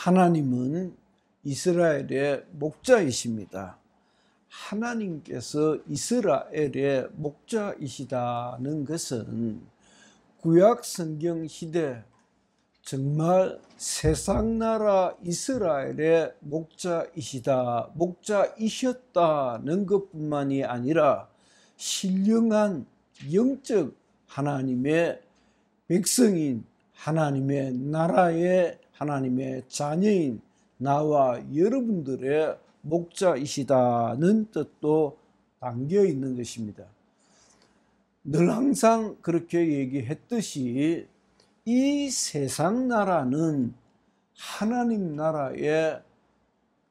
하나님은 이스라엘의 목자이십니다. 하나님께서 이스라엘의 목자이시다는 것은 구약 성경 시대 정말 세상나라 이스라엘의 목자이셨다는 것뿐만이 아니라 신령한 영적 하나님의 백성인, 하나님의 나라의 하나님의 자녀인 나와 여러분들의 목자이시다는 뜻도 담겨 있는 것입니다. 늘 항상 그렇게 얘기했듯이 이 세상 나라는 하나님 나라의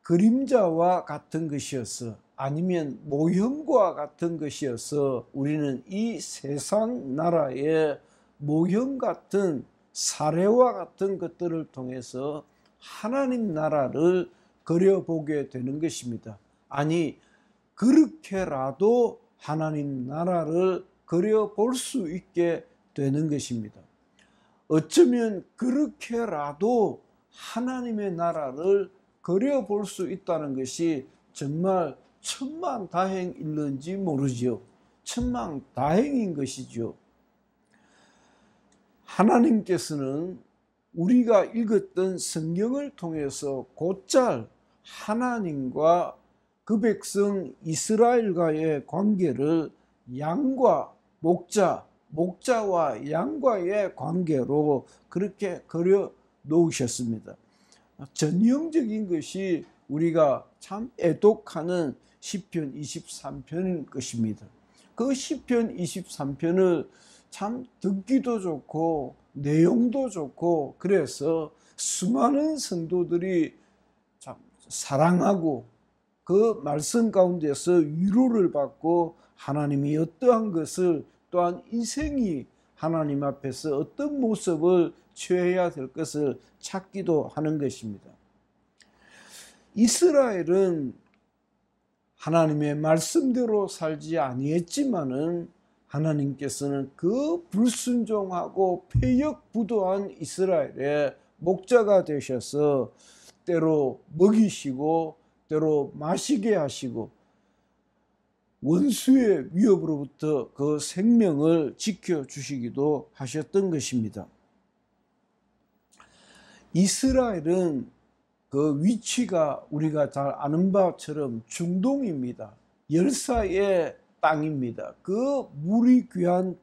그림자와 같은 것이어서, 아니면 모형과 같은 것이어서 우리는 이 세상 나라의 모형 같은 사례와 같은 것들을 통해서 하나님 나라를 그려보게 되는 것입니다. 아니, 그렇게라도 하나님 나라를 그려볼 수 있게 되는 것입니다. 어쩌면 그렇게라도 하나님의 나라를 그려볼 수 있다는 것이 정말 천만다행일는지 모르지요. 천만다행인 것이죠. 하나님께서는 우리가 읽었던 성경을 통해서 곧잘 하나님과 그 백성 이스라엘과의 관계를 양과 목자, 목자와 양과의 관계로 그렇게 그려 놓으셨습니다. 전형적인 것이 우리가 참 애독하는 시편 23편인 것입니다. 그 시편 23편을 참 듣기도 좋고 내용도 좋고, 그래서 수많은 성도들이 참 사랑하고 그 말씀 가운데서 위로를 받고 하나님이 어떠한 것을, 또한 인생이 하나님 앞에서 어떤 모습을 취해야 될 것을 찾기도 하는 것입니다. 이스라엘은 하나님의 말씀대로 살지 아니했지만은 하나님께서는 그 불순종하고 패역부도한 이스라엘의 목자가 되셔서 때로 먹이시고 때로 마시게 하시고 원수의 위협으로부터 그 생명을 지켜주시기도 하셨던 것입니다. 이스라엘은 그 위치가 우리가 잘 아는 바처럼 중동입니다. 열사의 땅입니다. 그 물이 귀한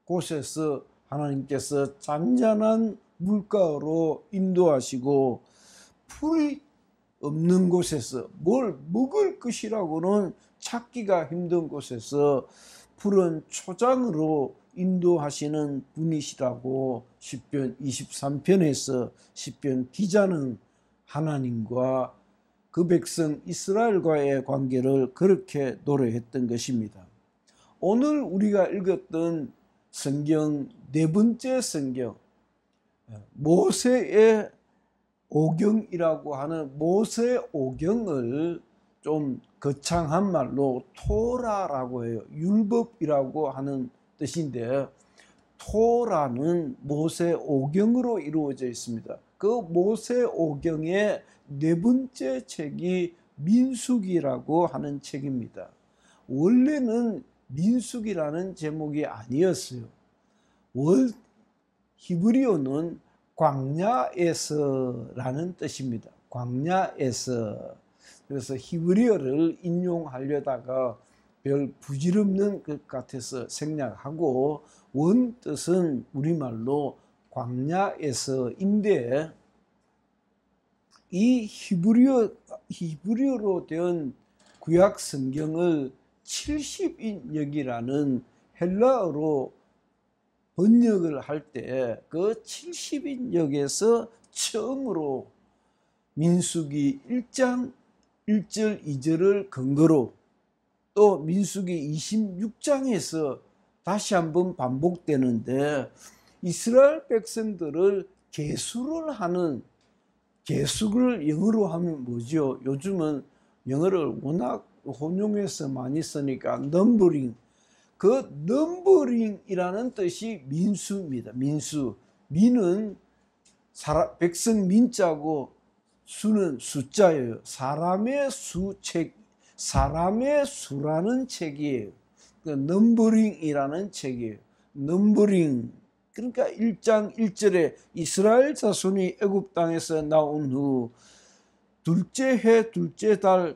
곳에서 하나님께서 잔잔한 물가로 인도하시고, 풀이 없는 곳에서 뭘 먹을 것이라고는 찾기가 힘든 곳에서 푸른 초장으로 인도하시는 분이시라고 시편 23편에서 시편 기자는 하나님과 그 백성 이스라엘과의 관계를 그렇게 노래했던 것입니다. 오늘 우리가 읽었던 성경 네 번째 성경, 모세의 오경이라고 하는 모세 오경을 좀 거창한 말로 토라라고 해요. 율법이라고 하는 뜻인데, 토라는 모세 오경으로 이루어져 있습니다. 그 모세 오경의 네 번째 책이 민수기라고 하는 책입니다. 원래는 민수기라는 제목이 아니었어요. 히브리어는 광야에서라는 뜻입니다. 광야에서. 그래서 히브리어를 인용하려다가 별 부질없는 것 같아서 생략하고, 원뜻은 우리말로 광야에서인데, 이 히브리어로 된 구약 성경을 70인역이라는 헬라어로 번역을 할 때 그 70인역에서 처음으로 민수기 1장 1절 2절을 근거로, 또 민수기 26장에서 다시 한번 반복되는데, 이스라엘 백성들을 계수를 하는, 계수를 영어로 하면 뭐죠? 요즘은 영어를 워낙 혼용해서 많이 쓰니까 넘버링. 그 넘버링이라는 뜻이 민수입니다. 민수. 민은 백성 민자고 수는 숫자예요. 사람의 수라는 책이에요. 그 넘버링이라는 책이에요. 넘버링. 그러니까 1장 1절에 이스라엘 자손이 애굽 땅에서 나온 후 둘째 해 둘째 달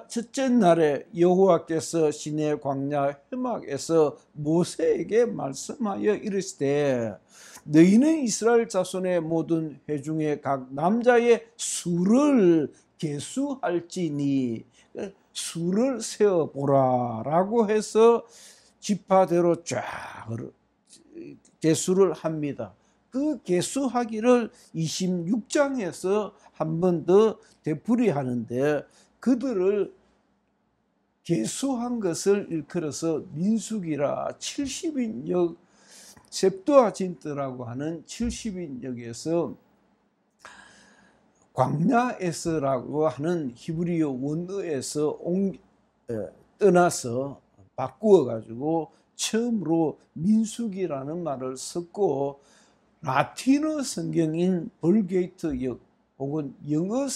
첫째 날에 여호와께서 시내 광야 회막에서 모세에게 말씀하여 이르시되 너희는 이스라엘 자손의 모든 회 중에 각 남자의 수를 계수할지니 수를 세어보라 라고 해서 지파대로 쫙 계수를 합니다. 그 계수하기를 26장에서 한 번 더 되풀이하는데 그들을 계수한 것을 일컬어서 민수기라 70인역 셉두아진트라고 하는 70인역에서 광야에서라고 하는 히브리어 원어에서 떠나서 바꾸어 가지고 처음으로 민수기라는 말을 썼고 라틴어 성경인 벌게이트역 혹은 영어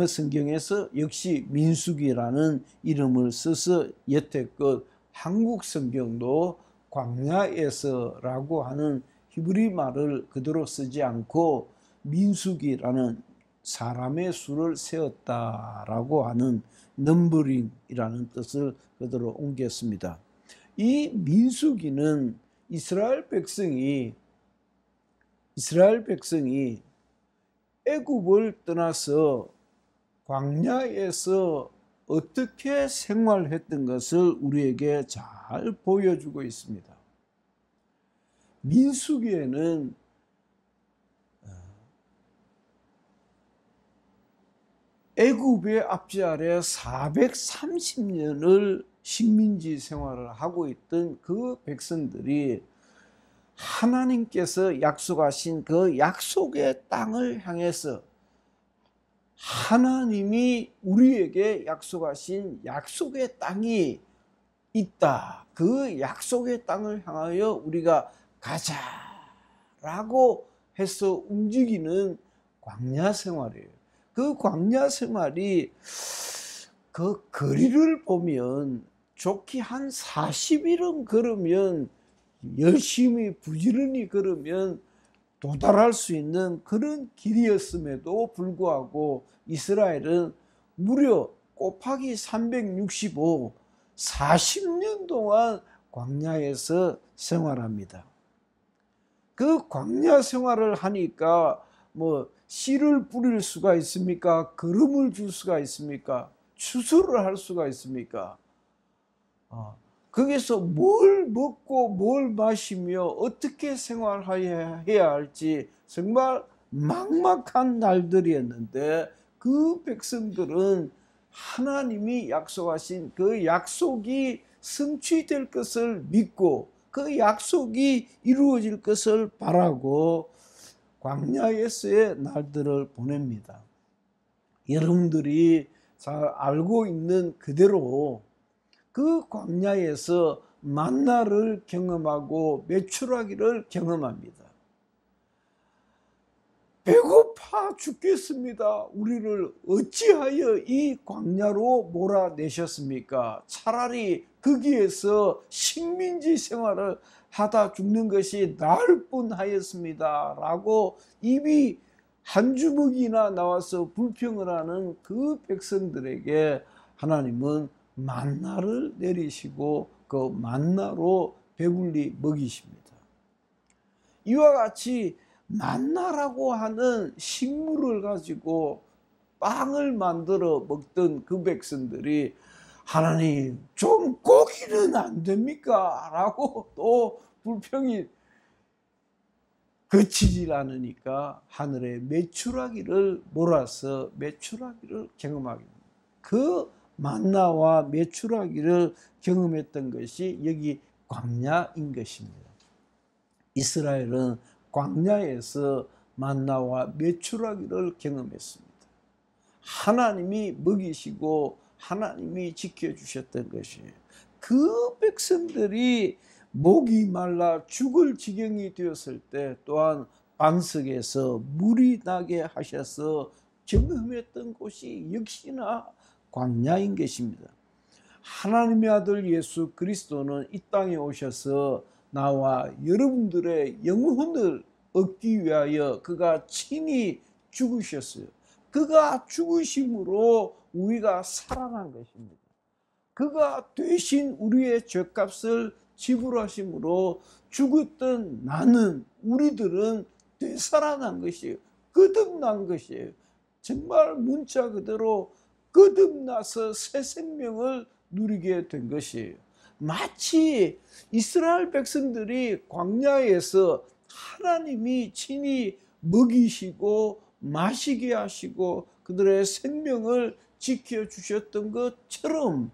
성경에서 역시 민수기라는 이름을 써서 여태껏 한국 성경도 광야에서라고 하는 히브리 말을 그대로 쓰지 않고 민수기라는 사람의 수를 세었다라고 하는 넘버링이라는 뜻을 그대로 옮겼습니다. 이 민수기는 이스라엘 백성이 애굽을 떠나서 광야에서 어떻게 생활했던 것을 우리에게 잘 보여주고 있습니다. 민수기에는 애굽의 압제 아래 430년을 식민지 생활을 하고 있던 그 백성들이 하나님께서 약속하신 그 약속의 땅을 향해서 하나님이 우리에게 약속하신 약속의 땅이 있다. 그 약속의 땅을 향하여 우리가 가자라고 해서 움직이는 광야 생활이에요. 그 광야 생활이 그 거리를 보면 좋게 한 40일은 걸으면 열심히 부지런히 걸으면 도달할 수 있는 그런 길이었음에도 불구하고 이스라엘은 무려 곱하기 365, 40년 동안 광야에서 생활합니다. 그 광야 생활을 하니까 뭐 씨를 뿌릴 수가 있습니까? 거름을 줄 수가 있습니까? 추수를 할 수가 있습니까? 거기서 뭘 먹고 뭘 마시며 어떻게 생활해야 할지 정말 막막한 날들이었는데 그 백성들은 하나님이 약속하신 그 약속이 성취될 것을 믿고 그 약속이 이루어질 것을 바라고 광야에서의 날들을 보냅니다. 여러분들이 잘 알고 있는 그대로 그 광야에서 만나를 경험하고 메추라기를 경험합니다. 배고파 죽겠습니다. 우리를 어찌하여 이 광야로 몰아내셨습니까? 차라리 거기에서 식민지 생활을 하다 죽는 것이 나을 뻔하였습니다. 라고 입이 한 주먹이나 나와서 불평을 하는 그 백성들에게 하나님은 만나를 내리시고 그 만나로 배불리 먹이십니다. 이와 같이 만나라고 하는 식물을 가지고 빵을 만들어 먹던 그 백성들이 하나님 좀 고기는 안 됩니까? 라고 또 불평이 그치질 않으니까 하늘에 메추라기를 몰아서 메추라기를 경험하게 됩니다. 그 만나와 메추라기를 경험했던 것이 여기 광야인 것입니다. 이스라엘은 광야에서 만나와 메추라기를 경험했습니다. 하나님이 먹이시고 하나님이 지켜주셨던 것이에요. 그 백성들이 목이 말라 죽을 지경이 되었을 때 또한 반석에서 물이 나게 하셔서 경험했던 곳이 역시나 광야인 것입니다. 하나님의 아들 예수 그리스도는 이 땅에 오셔서 나와 여러분들의 영혼을 얻기 위하여 그가 친히 죽으셨어요. 그가 죽으심으로 우리가 살아난 것입니다. 그가 대신 우리의 죄값을 지불하심으로 죽었던 나는, 우리들은 되살아난 것이에요. 거듭난 것이에요. 정말 문자 그대로 거듭나서 새 생명을 누리게 된 것이에요. 마치 이스라엘 백성들이 광야에서 하나님이 친히 먹이시고 마시게 하시고 그들의 생명을 지켜주셨던 것처럼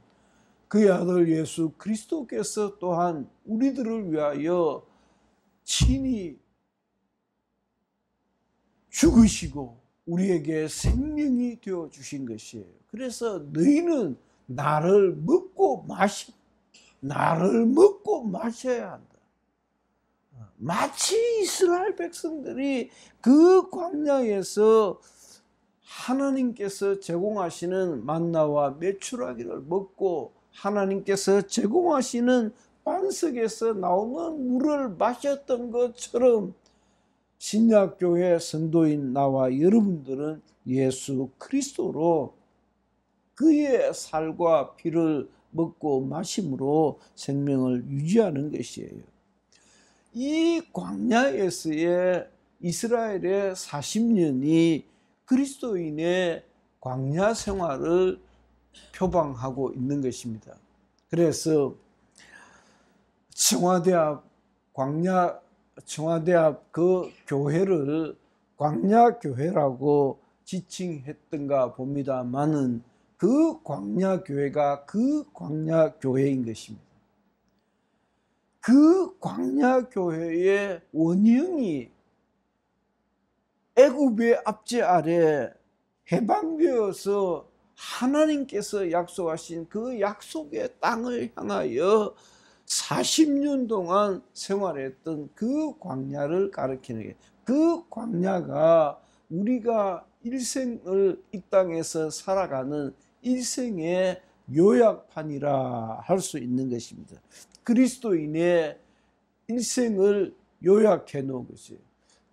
그의 아들 예수 그리스도께서 또한 우리들을 위하여 친히 죽으시고 우리에게 생명이 되어 주신 것이에요. 그래서 너희는 나를 먹고 마셔야 한다. 마치 이스라엘 백성들이 그 광야에서 하나님께서 제공하시는 만나와 메추라기를 먹고 하나님께서 제공하시는 반석에서 나오는 물을 마셨던 것처럼 신약교회 성도인 나와 여러분들은 예수 그리스도로 그의 살과 피를 먹고 마심으로 생명을 유지하는 것이에요. 이 광야에서의 이스라엘의 40년이 그리스도인의 광야 생활을 표방하고 있는 것입니다. 그래서 청와대 앞 그 교회를 광야교회라고 지칭했던가 봅니다만은 그 광야교회가 그 광야교회인 것입니다. 그 광야교회의 원형이 애굽의 압제 아래 해방되어서 하나님께서 약속하신 그 약속의 땅을 향하여 40년 동안 생활했던 그 광야를 가리키는 게, 그 광야가 우리가 일생을 이 땅에서 살아가는 일생의 요약판이라 할 수 있는 것입니다. 그리스도인의 일생을 요약해 놓은 것이에요.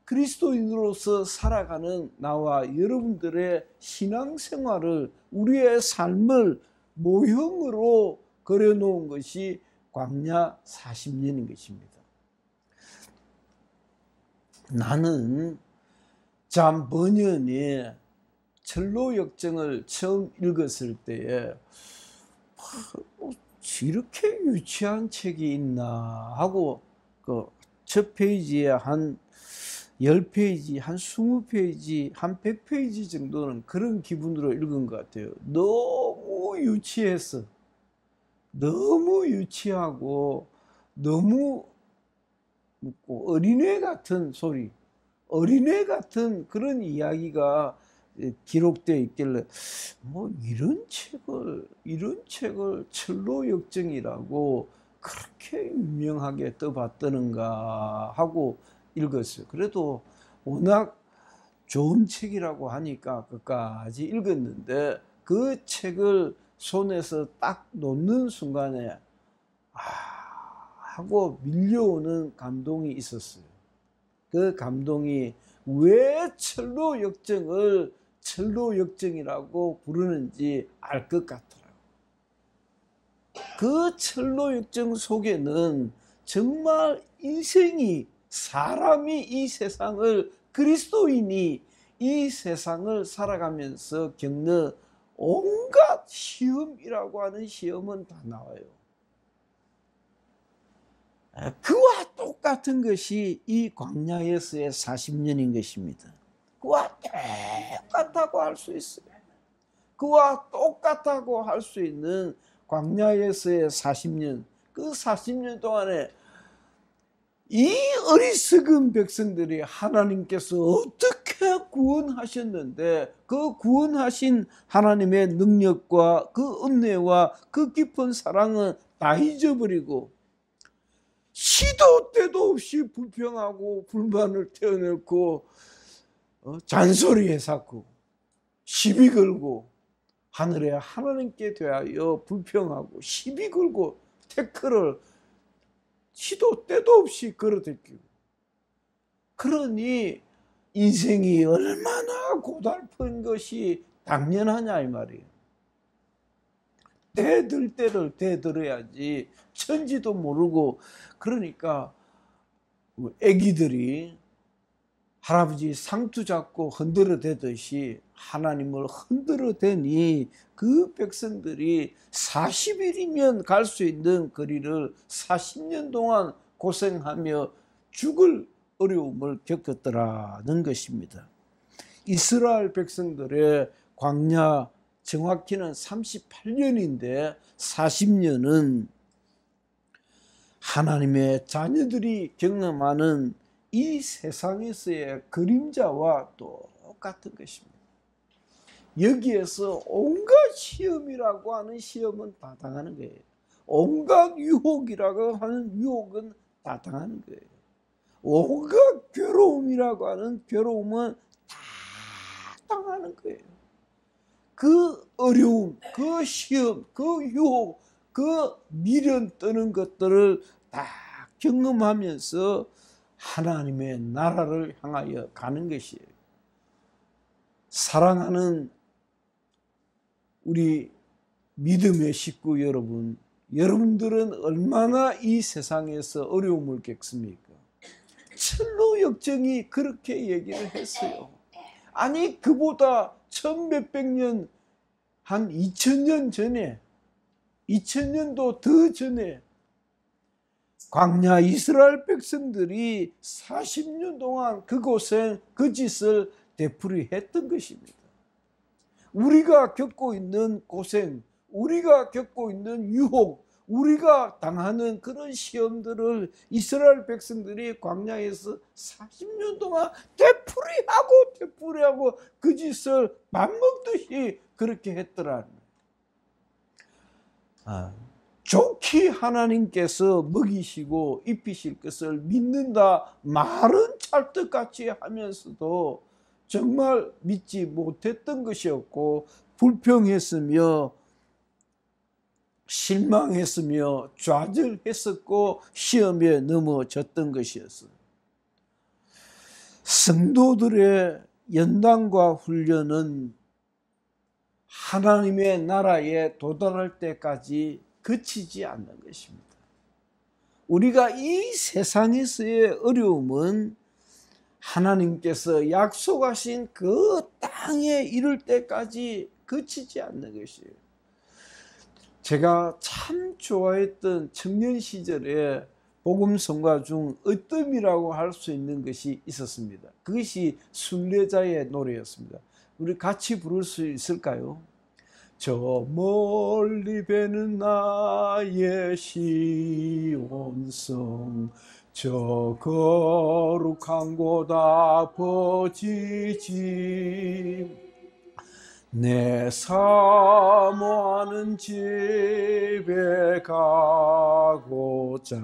그리스도인으로서 살아가는 나와 여러분들의 신앙생활을, 우리의 삶을 모형으로 그려놓은 것이 광야 40년인 것입니다. 나는 잠번연에 철로역정을 처음 읽었을 때에 이렇게 유치한 책이 있나 하고 그 첫 페이지에 한 10페이지, 한 20페이지, 한 100페이지 정도는 그런 기분으로 읽은 것 같아요. 너무 유치해서, 너무 유치하고 너무 어린애 같은 소리, 어린애 같은 그런 이야기가 기록되어 있길래 이런 책을 철로역정이라고 그렇게 유명하게 떠받드는가 하고 읽었어요. 그래도 워낙 좋은 책이라고 하니까 끝까지 읽었는데 그 책을 손에서 딱 놓는 순간에 하고 밀려오는 감동이 있었어요. 그 감동이 왜 철로역정을 철로역정이라고 부르는지 알 것 같더라고요. 그 철로역정 속에는 정말 인생이, 사람이 이 세상을, 그리스도인이 이 세상을 살아가면서 겪는 온갖 시험이라고 하는 시험은 다 나와요. 그와 똑같은 것이 이 광야에서의 40년인 것입니다. 그와 똑같다고 할 수 있어요. 그와 똑같다고 할 수 있는 광야에서의 40년, 그 40년 동안에 이 어리석은 백성들이 하나님께서 어떻게 구원하셨는데 그 구원하신 하나님의 능력과 그 은혜와 그 깊은 사랑은 다 잊어버리고 시도 때도 없이 불평하고 불만을 태어내고 잔소리해 쌓고 시비 걸고 하늘에 하나님께 대하여 불평하고 시비 걸고 태클을 시도 때도 없이 걸어댔기고, 그러니 인생이 얼마나 고달픈 것이 당연하냐 이 말이에요. 대들 때를 대들어야지 천지도 모르고. 그러니까 애기들이 할아버지 상투 잡고 흔들어 대듯이 하나님을 흔들어 대니 그 백성들이 40일이면 갈 수 있는 거리를 40년 동안 고생하며 죽을 어려움을 겪었더라는 것입니다. 이스라엘 백성들의 광야 정확히는 38년인데 40년은 하나님의 자녀들이 경험하는 이 세상에서의 그림자와 똑같은 것입니다. 여기에서 온갖 시험이라고 하는 시험은 다 당하는 거예요. 온갖 유혹이라고 하는 유혹은 다 당하는 거예요. 온갖 괴로움이라고 하는 괴로움은 다 당하는 거예요. 그 어려움, 그 시험, 그 유혹, 그 미련 떠는 것들을 다 경험하면서 하나님의 나라를 향하여 가는 것이에요. 사랑하는 우리 믿음의 식구 여러분, 여러분들은 얼마나 이 세상에서 어려움을 겪습니까? 철로 역정이 그렇게 얘기를 했어요. 아니 그보다 천몇백 년, 한 2000년 전에, 2000년도 더 전에 광야 이스라엘 백성들이 40년 동안 그곳에 그 짓을 되풀이했던 것입니다. 우리가 겪고 있는 고생, 우리가 겪고 있는 유혹, 우리가 당하는 그런 시험들을 이스라엘 백성들이 광야에서 40년 동안 되풀이하고 그 짓을 밥 먹듯이 그렇게 했더라는 거예요. 좋게 하나님께서 먹이시고 입히실 것을 믿는다 말은 찰떡같이 하면서도 정말 믿지 못했던 것이었고, 불평했으며 실망했으며 좌절했었고 시험에 넘어졌던 것이었어요. 성도들의 연단과 훈련은 하나님의 나라에 도달할 때까지 그치지 않는 것입니다. 우리가 이 세상에서의 어려움은 하나님께서 약속하신 그 땅에 이를 때까지 그치지 않는 것이에요. 제가 참 좋아했던 청년 시절에 복음성가 중 으뜸이라고 할 수 있는 것이 있었습니다. 그것이 순례자의 노래였습니다. 우리 같이 부를 수 있을까요? 저 멀리 배는 나의 시온성, 저 거룩한 곳 아버지집, 내 사모하는 집에 가고자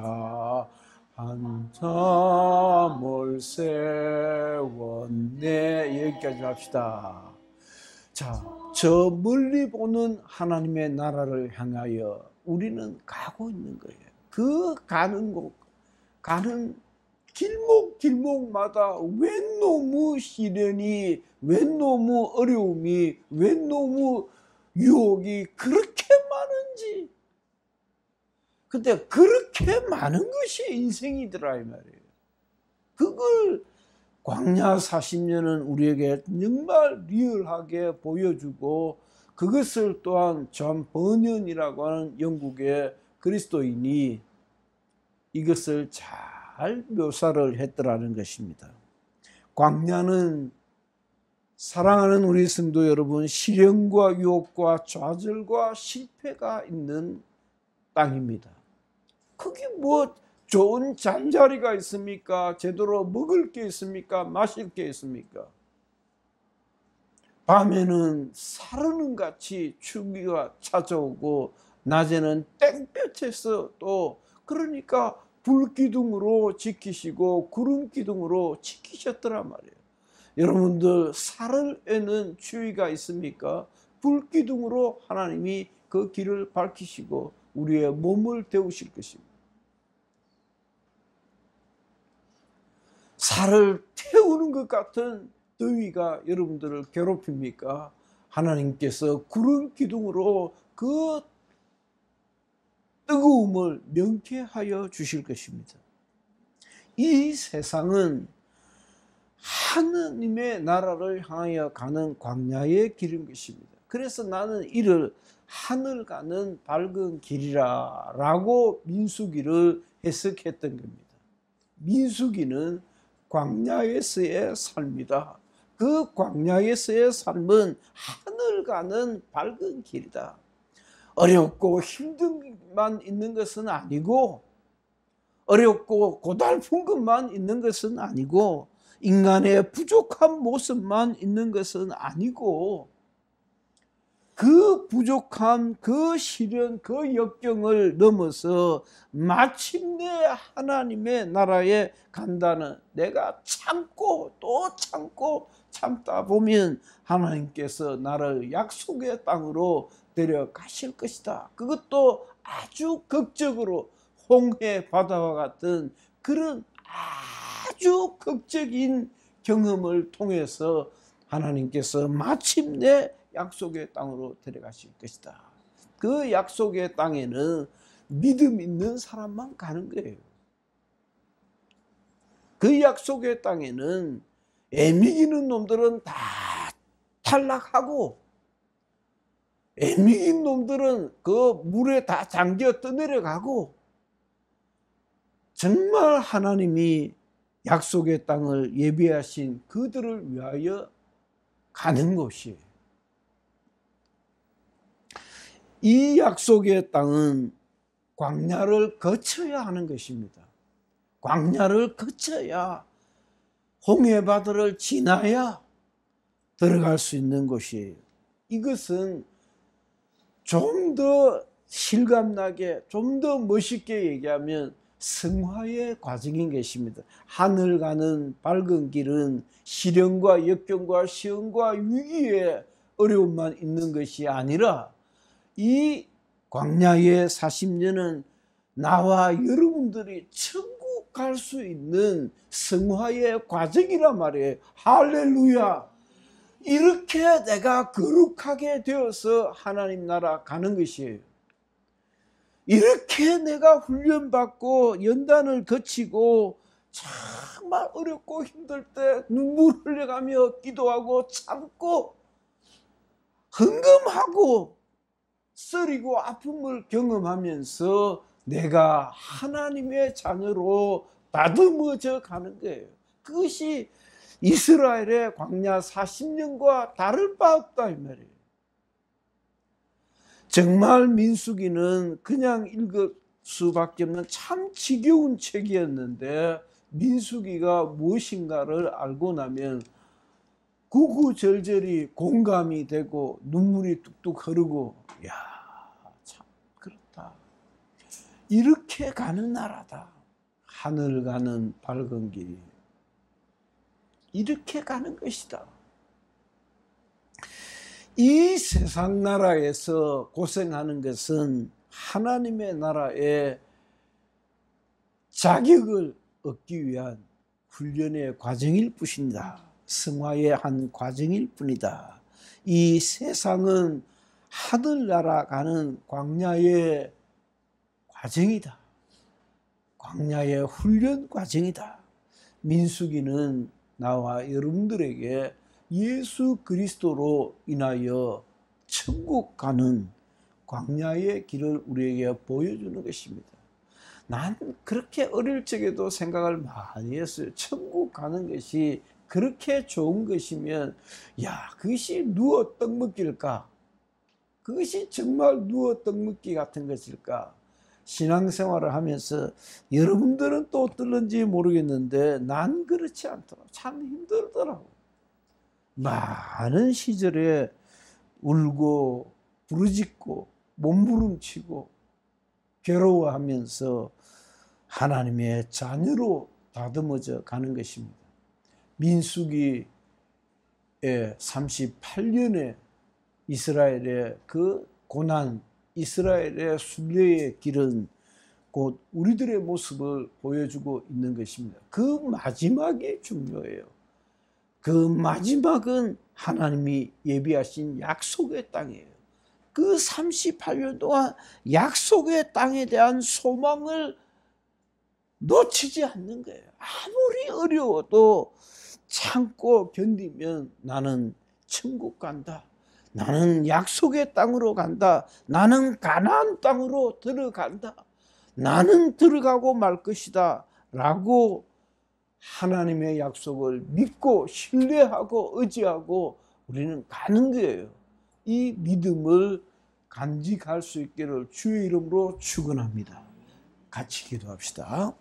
한 잠을 세웠네. 여기까지 합시다. 자, 저 멀리 보는 하나님의 나라를 향하여 우리는 가고 있는 거예요. 그 가는 곳, 가는 길목마다 웬 너무 시련이, 웬 너무 어려움이, 웬 너무 유혹이 그렇게 많은지. 근데 그렇게 많은 것이 인생이더라 이 말이에요. 그걸 광야 40년은 우리에게 정말 리얼하게 보여주고, 그것을 또한 존 버년이라고 하는 영국의 그리스도인이 이것을 잘 묘사를 했더라는 것입니다. 광야는 사랑하는 우리 성도 여러분, 시련과 유혹과 좌절과 실패가 있는 땅입니다. 그게 뭐 좋은 잠자리가 있습니까? 제대로 먹을 게 있습니까? 마실 게 있습니까? 밤에는 사르는 같이 추위가 찾아오고 낮에는 땡볕에서 또, 그러니까 불기둥으로 지키시고 구름 기둥으로 지키셨더란 말이에요. 여러분들 사흘에는 주의가 있습니까? 불기둥으로 하나님이 그 길을 밝히시고 우리의 몸을 데우실 것입니다. 살을 태우는 것 같은 더위가 여러분들을 괴롭힙니까? 하나님께서 구름 기둥으로 그 뜨거움을 명쾌하여 주실 것입니다. 이 세상은 하느님의 나라를 향하여 가는 광야의 길인 것입니다. 그래서 나는 이를 하늘 가는 밝은 길이라 라고 민수기를 해석했던 겁니다. 민수기는 광야에서의 삶이다. 그 광야에서의 삶은 하늘 가는 밝은 길이다. 어렵고 힘든 것만 있는 것은 아니고, 어렵고 고달픈 것만 있는 것은 아니고, 인간의 부족한 모습만 있는 것은 아니고, 그 부족함, 그 시련, 그 역경을 넘어서 마침내 하나님의 나라에 간다는, 내가 참고 또 참고 참다 보면 하나님께서 나를 약속의 땅으로 데려가실 것이다. 그것도 아주 극적으로 홍해 바다와 같은 그런 아주 극적인 경험을 통해서 하나님께서 마침내 약속의 땅으로 데려가실 것이다. 그 약속의 땅에는 믿음 있는 사람만 가는 거예요. 그 약속의 땅에는 애미기는 놈들은 다 탈락하고, 애미긴 놈들은 그 물에 다 잠겨 떠내려가고, 정말 하나님이 약속의 땅을 예비하신 그들을 위하여 가는 곳이에요. 이 약속의 땅은 광야를 거쳐야 하는 것입니다. 광야를 거쳐야, 홍해바다를 지나야 들어갈 수 있는 곳이에요. 이것은 좀 더 실감나게, 좀 더 멋있게 얘기하면 승화의 과정인 것입니다. 하늘 가는 밝은 길은 시련과 역경과 시험과 위기의 어려움만 있는 것이 아니라, 이 광야의 40년은 나와 여러분들이 천국 갈 수 있는 승화의 과정이란 말이에요. 할렐루야! 이렇게 내가 거룩하게 되어서 하나님 나라 가는 것이에요. 이렇게 내가 훈련받고 연단을 거치고 정말 어렵고 힘들 때 눈물 흘려가며 기도하고 참고 헌금하고 쓰리고 아픔을 경험하면서 내가 하나님의 자녀로 다듬어져 가는 거예요. 그것이 이스라엘의 광야 40년과 다를 바 없다 이 말이에요. 정말 민수기는 그냥 읽을 수밖에 없는 참 지겨운 책이었는데, 민수기가 무엇인가를 알고 나면 구구절절히 공감이 되고 눈물이 뚝뚝 흐르고, 야, 참 그렇다. 이렇게 가는 나라다. 하늘 가는 밝은 길이 이렇게 가는 것이다. 이 세상 나라에서 고생하는 것은 하나님의 나라의 자격을 얻기 위한 훈련의 과정일 뿐이다. 승화의 한 과정일 뿐이다. 이 세상은 하늘나라 가는 광야의 과정이다. 광야의 훈련 과정이다. 민수기는 나와 여러분들에게 예수 그리스도로 인하여 천국 가는 광야의 길을 우리에게 보여주는 것입니다. 난 그렇게 어릴 적에도 생각을 많이 했어요. 천국 가는 것이 그렇게 좋은 것이면, 야, 그것이 누워 떡 먹기일까? 그것이 정말 누워 떡 먹기 같은 것일까? 신앙생활을 하면서 여러분들은 또 어떨는지 모르겠는데 난 그렇지 않더라고. 참 힘들더라고. 많은 시절에 울고 부르짖고 몸부림치고 괴로워하면서 하나님의 자녀로 다듬어져 가는 것입니다. 민수기의 38년에 이스라엘의 그 고난, 이스라엘의 순례의 길은 곧 우리들의 모습을 보여주고 있는 것입니다. 그 마지막이 중요해요. 그 마지막은 하나님이 예비하신 약속의 땅이에요. 그 38년 동안 약속의 땅에 대한 소망을 놓치지 않는 거예요. 아무리 어려워도 참고 견디면 나는 천국 간다. 나는 약속의 땅으로 간다. 나는 가나안 땅으로 들어간다. 나는 들어가고 말 것이다. 라고 하나님의 약속을 믿고 신뢰하고 의지하고 우리는 가는 거예요. 이 믿음을 간직할 수 있기를 주의 이름으로 축원합니다. 같이 기도합시다.